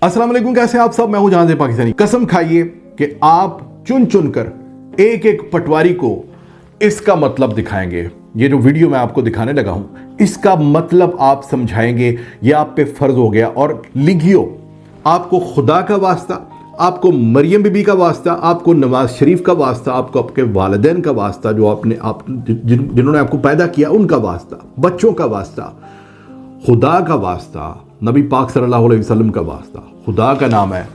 अस्सलाम वालेकुम, कैसे हैं आप सब। मैं हूं जहां से पाकिस्तानी। कसम खाइए कि आप चुन चुन कर एक एक पटवारी को इसका मतलब दिखाएंगे। ये जो वीडियो मैं आपको दिखाने लगा हूं इसका मतलब आप समझाएंगे, ये आप पे फर्ज हो गया। और लिखियो, आपको खुदा का वास्ता, आपको मरियम बीबी का वास्ता, आपको नवाज शरीफ का वास्ता, आपको आपके वालिदैन का वास्ता, जो जिन्होंने आपको पैदा किया उनका वास्ता, बच्चों का वास्ता, खुदा का वास्ता, नबी पाक सल्लल्लाहु अलैहि वसल्लम का वास्ता, खुदा का नाम है।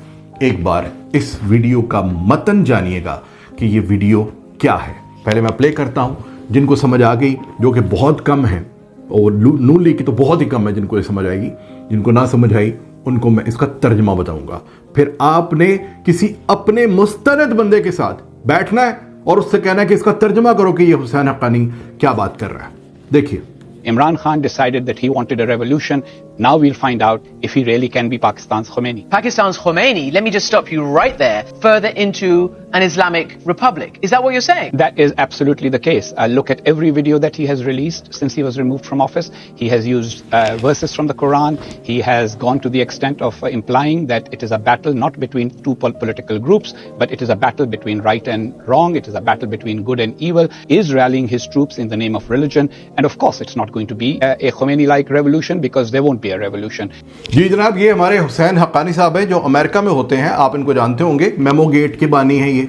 एक बार इस वीडियो का मतन जानिएगा कि ये वीडियो क्या है। पहले मैं प्ले करता हूं, जिनको समझ आ गई, जो कि बहुत कम है, और नून लीग की तो बहुत ही कम है जिनको ये समझ आएगी। जिनको ना समझ आई उनको मैं इसका तर्जमा बताऊंगा। फिर आपने किसी अपने मुस्तनद बंदे के साथ बैठना है और उससे कहना है कि इसका तर्जमा करो कि ये हुसैन हक्कानी क्या बात कर रहा है। देखिए, Imran Khan decided that he wanted a revolution. Now we'll find out if he really can be Pakistan's Khomeini. Pakistan's Khomeini, let me just stop you right there, further into an Islamic republic. Is that what you're saying? That is absolutely the case. Look at every video that he has released since he was removed from office. He has used verses from the Quran. He has gone to the extent of implying that it is a battle not between two political groups, but it is a battle between right and wrong. It is a battle between good and evil. He is rallying his troops in the name of religion. And of course, it's not going to be a Khomeini-like revolution, because there won't be a revolution. जी जनाब, ये हमारे हुसैन हक्कानी साहब हैं जो America में होते हैं। आप इनको जानते होंगे, मेमो गेट के बानी हैं ये,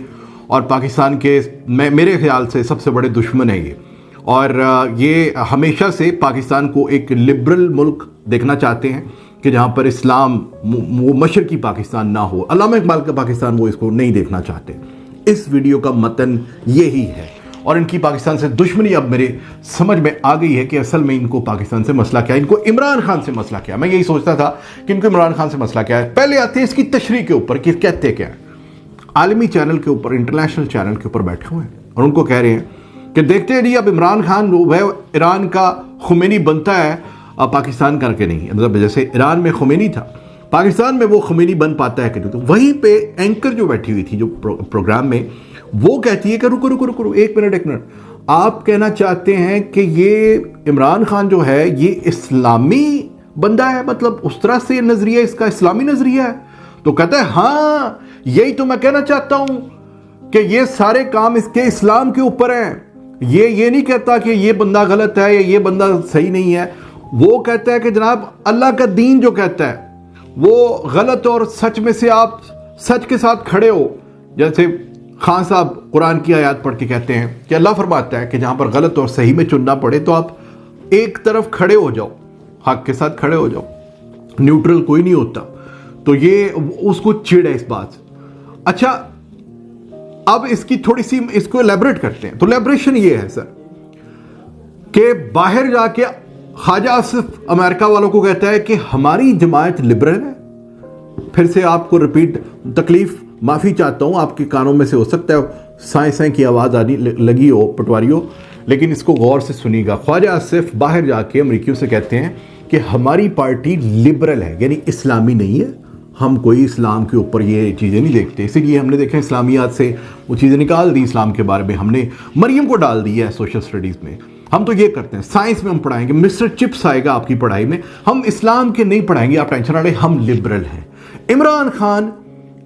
और पाकिस्तान के मेरे ख्याल से सबसे बड़े दुश्मन हैं ये। और ये हमेशा से पाकिस्तान को एक लिबरल मुल्क देखना चाहते हैं कि जहाँ पर इस्लाम, वो मशरकी पाकिस्तान ना हो, अल्लामा इकबाल का पाकिस्तान, वो इसको नहीं देखना चाहते। इस वीडियो का मतन यही है। और इनकी पाकिस्तान से दुश्मनी अब मेरे समझ में आ गई है कि असल में इनको पाकिस्तान से मसला क्या है, इनको इमरान खान से मसला क्या है। मैं यही सोचता था कि इनको इमरान खान से मसला क्या है। पहले आते हैं इसकी तशरीह के ऊपर कि कहते क्या है। आलमी चैनल के ऊपर, इंटरनेशनल चैनल के ऊपर बैठे हुए हैं और उनको कह रहे हैं कि देखते हैं जी, अब इमरान खान वह ईरान का खुमैनी बनता है, अब पाकिस्तान करके नहीं। मतलब जैसे ईरान में खुमैनी था, पाकिस्तान में वो खुमैनी बन पाता है कि नहीं। तो वहीं पे एंकर जो बैठी हुई थी जो प्रोग्राम में, वो कहती है कि रुको रुको रुको, एक मिनट, आप कहना चाहते हैं कि ये इमरान खान जो है ये इस्लामी बंदा है, मतलब उस तरह से नजरिया, इसका इस्लामी नजरिया है। तो कहता है हाँ, यही तो मैं कहना चाहता हूं कि ये सारे काम इसके इस्लाम के ऊपर हैं। ये नहीं कहता कि ये बंदा गलत है या ये बंदा सही नहीं है। वो कहता है कि जनाब, अल्लाह का दीन जो कहता है वो गलत और सच में से आप सच के साथ खड़े हो। जैसे खान साहब कुरान की आयत पढ़ के कहते हैं कि अल्लाह फरमाता है कि जहां पर गलत और सही में चुनना पड़े तो आप एक तरफ खड़े हो जाओ, हक के साथ खड़े हो जाओ, न्यूट्रल कोई नहीं होता। तो ये उसको चिढ़ है इस बात से। अच्छा, अब इसकी थोड़ी सी इसको एलैबोरेट करते हैं। तो एलैबोरेशन ये है सर कि बाहर जाके ख्वाजा आसिफ अमेरिका वालों को कहता है कि हमारी जमात लिबरल है। फिर से आपको रिपीट, तकलीफ माफ़ी चाहता हूँ, आपके कानों में से हो सकता है साएं की आवाज़ आने लगी हो पटवारियों, लेकिन इसको गौर से सुनिएगा। ख्वाजा आसिफ बाहर जाके अमरीकियों से कहते हैं कि हमारी पार्टी लिबरल है, यानी इस्लामी नहीं है। हम कोई इस्लाम के ऊपर ये चीज़ें नहीं देखते, इसीलिए हमने देखा इस्लामियात से वो चीज़ें निकाल दी, इस्लाम के बारे में हमने मरियम को डाल दी है सोशल स्टडीज़ में। हम तो ये करते हैं, साइंस में हम पढ़ाएंगे, मिस्टर चिप्स आएगा आपकी पढ़ाई में, हम इस्लाम के नहीं पढ़ाएंगे, आप टेंशन ना लें, हम लिबरल हैं। इमरान खान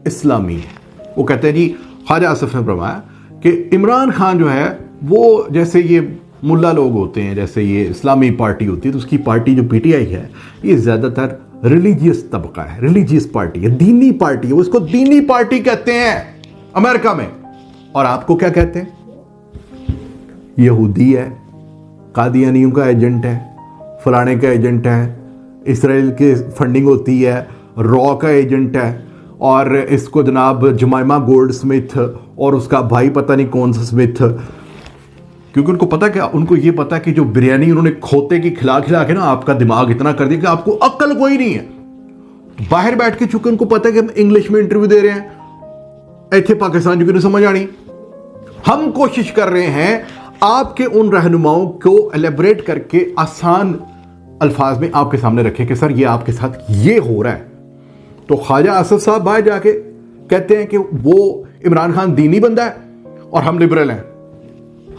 इस्लामी है। वो कहते हैं जी, ख्वाजा आसिफ ने फरमाया कि इमरान खान जो है वो जैसे ये मुल्ला लोग होते हैं, जैसे ये इस्लामी पार्टी होती है, तो उसकी पार्टी जो पीटीआई है ये ज़्यादातर रिलीजियस तबका है, रिलीजियस पार्टी है, दीनी पार्टी है। वो इसको दीनी पार्टी कहते हैं अमेरिका में। और आपको क्या कहते हैं? यहूदी है, कादियानियों का एजेंट है, फलाने का एजेंट है, इसराइल की फंडिंग होती है, रॉ का एजेंट है, और इसको जनाब जमाइमा गोल्ड स्मिथ और उसका भाई पता नहीं कौन सा स्मिथ, क्योंकि उनको पता क्या, उनको ये पता कि जो बिरयानी उन्होंने खोते की खिला खिला के ना आपका दिमाग इतना कर दिया कि आपको अक्ल कोई नहीं है। बाहर बैठ के, चूंकि उनको पता है कि हम इंग्लिश में इंटरव्यू दे रहे हैं, ऐसे पाकिस्तान जो नहीं समझ आनी। हम कोशिश कर रहे हैं आपके उन रहनुमाओं को एलेबरेट करके आसान अल्फाज में आपके सामने रखें कि सर ये आपके साथ ये हो रहा है। तो ख्वाजा आसिफ साहब बाहर जाके कहते हैं कि वो इमरान खान दीनी बंदा है और हम लिबरल हैं।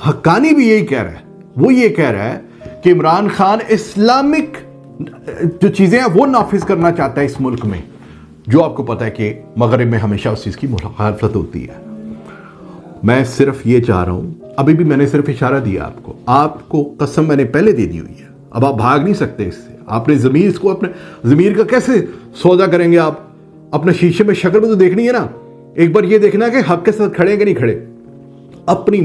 हक्कानी भी यही कह रहा है, वो ये कह रहा है कि इमरान खान इस्लामिक जो चीजें हैं वो नाफिज करना चाहता है इस मुल्क में। جو آپ کو پتہ ہے کہ مغرب میں ہمیشہ اس چیز کی مخالفت ہوتی ہے. میں صرف یہ چاہ رہا ہوں, ابھی بھی میں نے صرف اشارہ دیا آپ کو قسم میں نے پہلے دے دی ہوئی ہے, اب آپ بھاگ نہیں سکتے اس سے. آپ نے ضمیر کو, اپنے ضمیر کا کیسے سودا کریں گے آپ؟ اپنے شیشے میں شکل بھی تو دیکھنی ہے نا, ایک بار یہ دیکھنا کہ حق کے ساتھ کھڑے ہیں کہ نہیں کھڑے. اپنی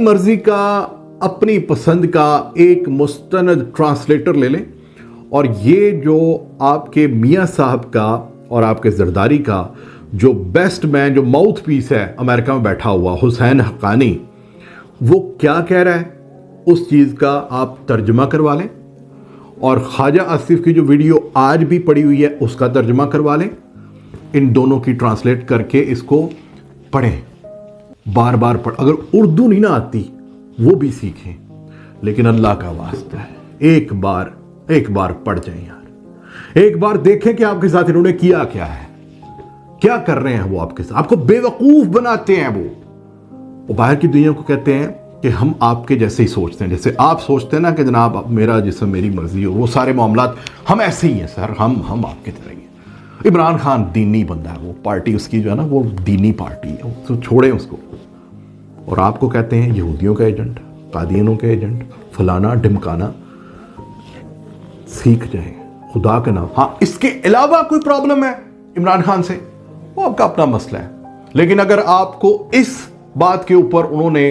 مرضی کا اپنی پسند کا ایک مستند ٹرانسلیٹر لے لیں, اور یہ جو آپ کے میاں صاحب کا اور آپ کے زرداری کا جو بیسٹ مین, جو ماؤتھ پیس ہے امریکہ میں بیٹھا ہوا, حسین حقانی, وہ کیا کہہ رہا ہے اس چیز کا آپ ترجمہ کروا لیں, اور خواجہ آصف کی جو ویڈیو آج بھی پڑی ہوئی ہے اس کا ترجمہ کروا لیں. ان دونوں کی ٹرانسلیٹ کر کے اس کو پڑھیں, بار بار پڑھ. اگر اردو نہیں نہ آتی وہ بھی سیکھیں, لیکن اللہ کا واسطہ ہے ایک بار پڑھ جائیں یار, ایک بار دیکھیں کہ آپ کے ساتھ انہوں نے کیا ہے, کیا کر رہے ہیں وہ آپ کے ساتھ. آپ کو بے وقوف بناتے ہیں وہ باہر کی دنیا کو کہتے ہیں کہ ہم آپ کے جیسے ہی سوچتے ہیں, جیسے آپ سوچتے ہیں نا کہ جناب میرا جسم میری مرضی ہو, وہ سارے معاملات ہم ایسے ہی ہیں سر, ہم آپ کی طرح ہی ہیں. عمران خان دینی بندہ ہے, وہ پارٹی اس کی جو ہے نا وہ دینی پارٹی ہے, تو چھوڑیں اس کو. اور آپ کو کہتے ہیں یہودیوں کا ایجنٹ, قادیانوں کا ایجنٹ, فلانا ڈمکانا. سیکھ جائیں خدا کا نام. ہاں اس کے علاوہ کوئی پرابلم ہے عمران خان سے, وہ آپ کا اپنا مسئلہ ہے. لیکن اگر آپ کو اس بات کے اوپر انہوں نے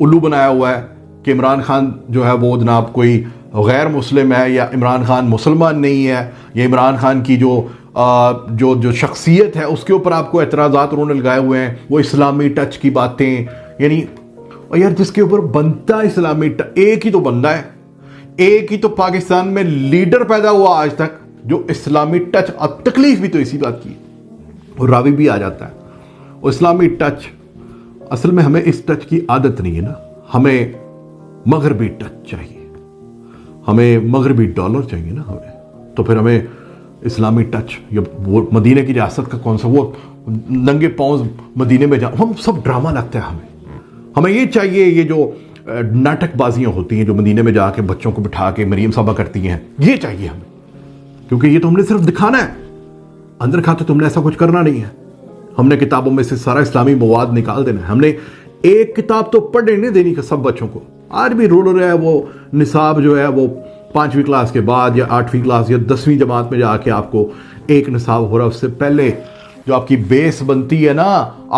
الو بنایا ہوا ہے کہ عمران خان جو ہے وہ جناب کوئی غیر مسلم ہے, یا عمران خان مسلمان نہیں ہے, یا عمران خان کی جو شخصیت ہے اس کے اوپر آپ کو اعتراضات انہوں نے لگائے ہوئے ہیں, وہ اسلامی ٹچ کی باتیں, یعنی یار جس کے اوپر بنتا اسلامی ٹچ, ایک ہی تو بندہ ہے, ایک ہی تو پاکستان میں لیڈر پیدا ہوا آج تک جو اسلامی ٹچ, تکلیف بھی تو اسی بات کی, اور راوی بھی آ جاتا ہے. اور اسلامی ٹچ اصل میں ہمیں اس ٹچ کی عادت نہیں ہے نا, ہمیں مغربی ٹچ چاہیے, ہمیں مغربی ڈالر چاہیے نا ہمیں. تو پھر ہمیں اسلامی ٹچ, یا وہ مدینے کی ریاست کا کون سا, وہ ننگے پاؤں مدینے میں ہم سب ڈرامہ لگتا ہے ہمیں یہ چاہیے. یہ جو ناٹک بازیاں ہوتی ہیں جو مدینے میں جا کے بچوں کو بٹھا کے مریم صاحبہ کرتی ہیں, یہ چاہیے ہمیں, کیونکہ یہ تو ہم نے صرف دکھانا ہے, اندر کھاتے تم نے ایسا کچھ کرنا نہیں ہے. ہم نے کتابوں میں سے سارا اسلامی مواد نکال دینا ہے. ہم نے ایک کتاب تو پڑھنے نہیں دینی کہ سب بچوں کو. آج بھی رول رہا ہے وہ نصاب جو ہے وہ 5ویں کلاس کے بعد یا 8ویں کلاس یا 10ویں جماعت میں جا کے آپ کو ایک نصاب ہو رہا ہے. اس سے پہلے جو آپ کی بیس بنتی ہے نا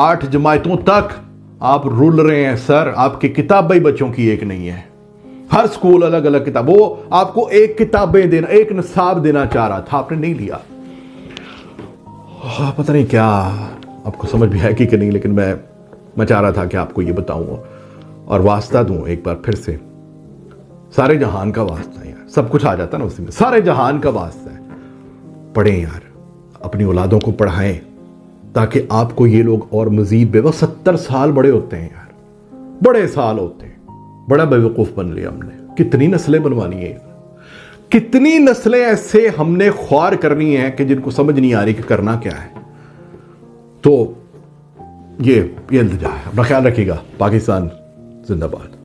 8 جماعتوں تک آپ رول رہے ہیں سر. آپ کی کتابیں بچوں کی ایک نہیں ہے, ہر سکول الگ الگ کتاب. وہ آپ کو ایک کتابیں دینا, ایک نصاب دینا چاہ رہا تھا, آپ نے نہیں لیا. پتہ نہیں کیا آپ کو سمجھ بھی ہے کہ نہیں, لیکن میں چاہ رہا تھا کہ آپ کو یہ بتاؤں اور واسطہ دوں ایک بار پھر سے. سارے جہان کا واسطہ ہے یار, سب کچھ آ جاتا نا اسی میں, سارے جہان کا واسطہ ہے. پڑھیں یار, اپنی اولادوں کو پڑھائیں تاکہ آپ کو یہ لوگ اور مزید 70 سال بڑے ہوتے ہیں یار, بڑے سال ہوتے ہیں, بڑا بیوقوف بن لیا ہم نے. کتنی نسلیں بنوانی ہیں یار, کتنی نسلیں ایسے ہم نے خوار کرنی ہیں کہ جن کو سمجھ نہیں آ رہی کہ کرنا کیا ہے. تو یہ التجا ہے. اپنا خیال رکھیے گا. پاکستان زندہ باد.